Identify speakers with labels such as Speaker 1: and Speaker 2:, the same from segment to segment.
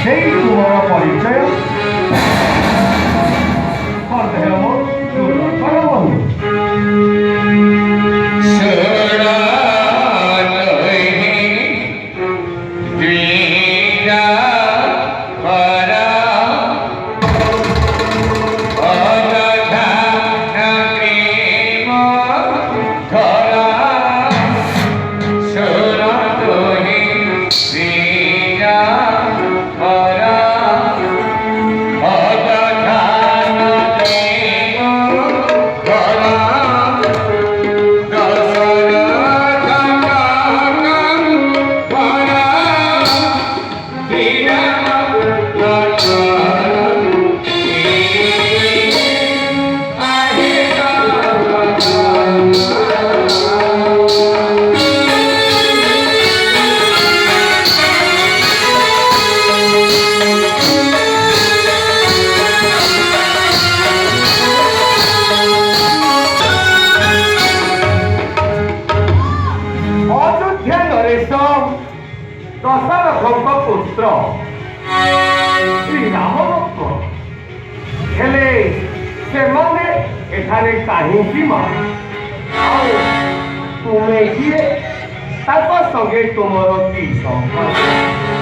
Speaker 1: সেই তোমার পরিচয় করতে হবো বন্ধু ଦଶରଥଙ୍କ ପୁତ୍ର ଶ୍ରୀରାମଦତ୍ତ ହେଲେ ସେମାନେ ଏଠାରେ କାହିଁକି ମା ଆଉ ତୁମେ କିଏ ତାଙ୍କ ସଙ୍ଗେ ତୁମର କି ସମ୍ପର୍କ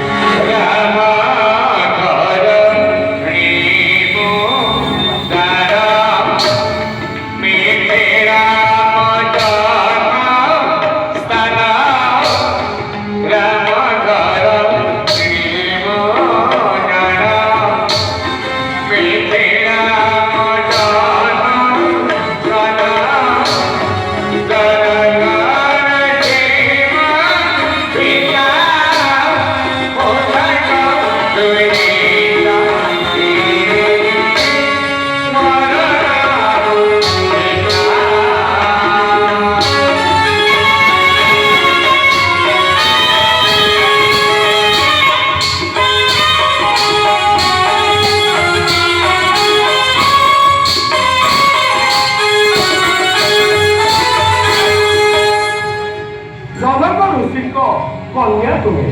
Speaker 1: କନ୍ୟା ତୁମେ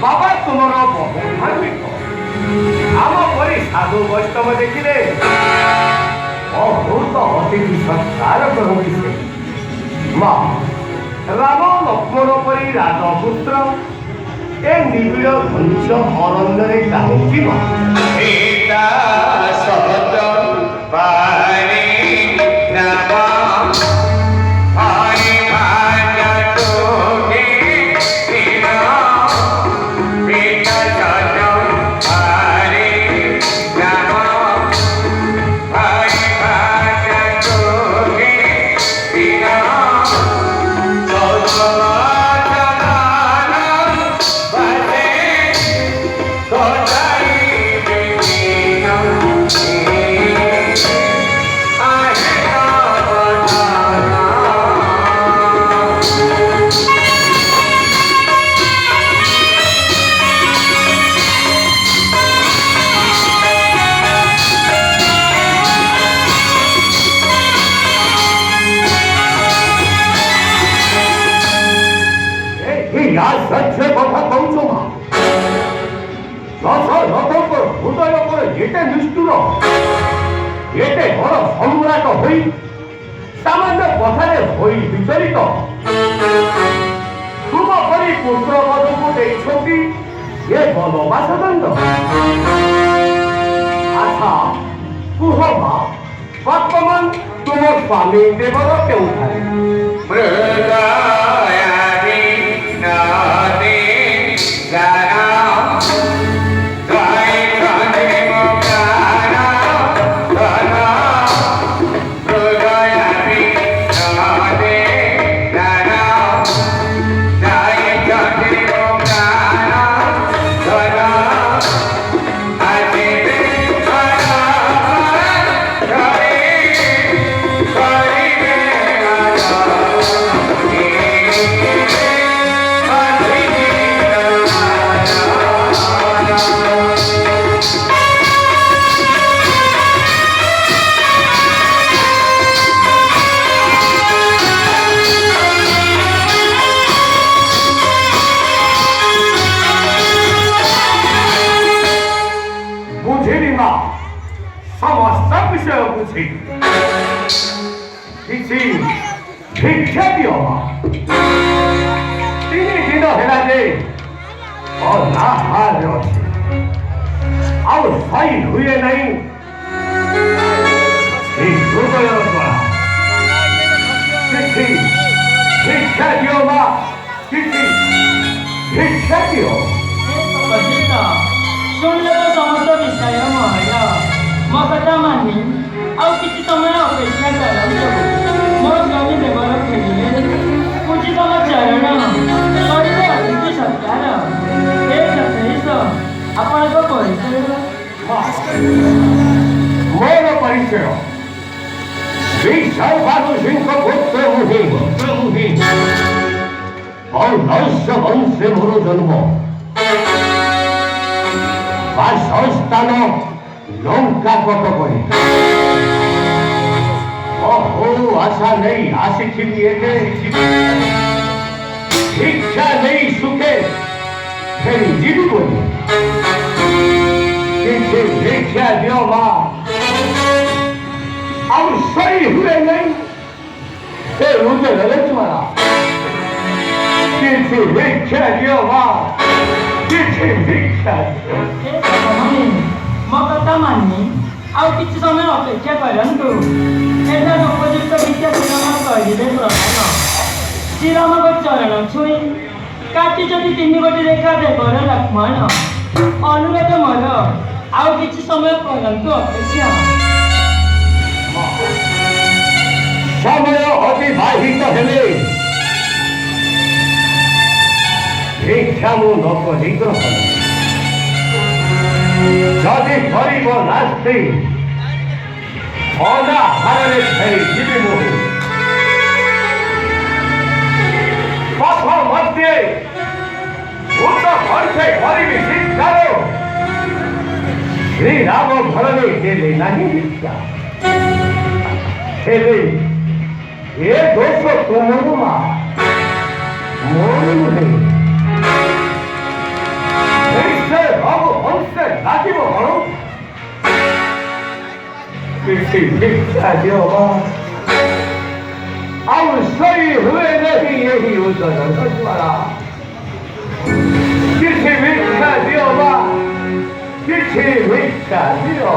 Speaker 1: ବାବା ତୁମର ବହୁ ଧାର୍ମିକ ଆମ ପରି ସାଧୁ ବୈଷ୍ଣବ ଦେଖିଲେ ବହୁତ ଅତିଥି ସତ୍କାର କରନ୍ତି ସେ ମା ରାମ ଲକ୍ଷ୍ମଣ ପରି ରାଜପୁତ୍ର ଏ ନିବିଡ଼ ଘଞ୍ଚ ଅରଣ୍ୟରେ କାହିଁକି ମା সহ্য কথা কৌছ মা দশরথଙ୍କର ହୃଦୟ ଉପରେ ଏତେ ନିଷ୍ଠୁର ଏତେ ବଡ଼ ସମ୍ରାଟ ହୋଇ ସାମାନ୍ୟ କଥାରେ ହୋଇ ବିଚଳିତ ତୁମ ପରି ପୁତ୍ରବଧୂକୁ ଦେଇଛନ୍ତି ଏ ବନବାସ ଦଣ୍ଡ ଆଚ୍ଛା କୁହ ମା ବର୍ତ୍ତମାନ ତୁମ ସ୍ୱାମୀ ଦେବର କେଉଁଠାରେ पूछे किसी भिक्षा दियो तीन दिन हेला जे और ना हार अच्छे ଆଉ ସହି ହୁଏ ନାହିଁ ଏହି ହୃଦୟର କଳା କିଛି ଭିକ୍ଷା ଦିଅ ମା କିଛି ଭିକ୍ଷା ଦିଅ
Speaker 2: ଶୁଣିଲେ ତ ସମସ୍ତ ବିଷୟ ମହଲ ମୋ କଥା ମାନି ଆଉ କିଛି ସମୟ ଅପେକ୍ଷା କରନ୍ତୁ ମୋ ସ୍ୱାମୀ ଦେବର ଫେରିଲେ ପୂଜି ତମ ଚରଣ କରିବେ ଅତିଥି ସତ୍କାର ଏ ସତେଇଶ ଆପଣଙ୍କ ପରିଚୟ
Speaker 1: ମୋର ପରିଚୟ ବିଶ୍ୱଭାନୁ ସିଂହ ପୁତ୍ର ମୁହିଁ ଆଉ ନୈଶ ବଂଶେ ମୋର ଜନ୍ମ ବାସସ୍ଥାନ ଲଙ୍କା କଟକରେ ବହୁ ଆଶା ନେଇ ଆସିଥିଲି ଏଠେ ଶିକ୍ଷା ନେଇ ସୁଖେ ଫେରି ଯିବି ବୋଲି କିଛି ଭିକ୍ଷା ଦିଅ ମା ଆଉ ସହି ହୁଏ ନାହିଁ ସେ ହୃଦୟରେ ତୁମରା କିଛି ଭିକ୍ଷା ଦିଅ ମା କିଛି ଭିକ୍ଷା ଦିଅ
Speaker 2: ମୋ କଥା ମାନି ଆଉ କିଛି ସମୟ ଅପେକ୍ଷା କରନ୍ତୁ ଏଠାରୁ ଉପଯୁକ୍ତ ଭିକ୍ଷା ଶ୍ରୀରାମ କରିବେ ପ୍ରଧାନ ଶ୍ରୀରାମଙ୍କ ଚରଣ ଛୁଇଁ କାଟି ଯଦି ତିନି ଗୋଟି ରେଖା ଦେବର ଲକ୍ଷ୍ମଣ ଅନୁରୋଧ ମୋର ଆଉ କିଛି ସମୟ କରନ୍ତୁ ଅପେକ୍ଷା
Speaker 1: ସମୟ ଅତିବାହିତ ହେଲେ ଭିକ୍ଷା ମୁଁ ନ କରି ଗ୍ରହଣ ଯଦି କରିବ ନାସ୍ତି ଅନାହାରରେ ଫେରି ଯିବି ମୁଁ ପଥ ମଧ୍ୟରେ ଭୂତ କଣ୍ଠେ କରିବି ଶିକ୍ଷାର ଶ୍ରୀରାମ ଘରରେ ଦେଲେ ନାହିଁ ଭିକ୍ଷା ହେଲେ ଏ ଦୋଷ ତୁମର ମା ମୋର ନୁହେଁ ହଂସେ ଲାଗିବ କଣ କିଛି ଭିକ୍ଷା ଦିଅ ମା ଆଉ ସହି ହୁଏ ନାହିଁ ଏହି ଉଦର ଦ୍ୱାରା କିଛି ଭିକ୍ଷା ଦିଅ ମା କିଛି ଭିକ୍ଷା ଦିଅ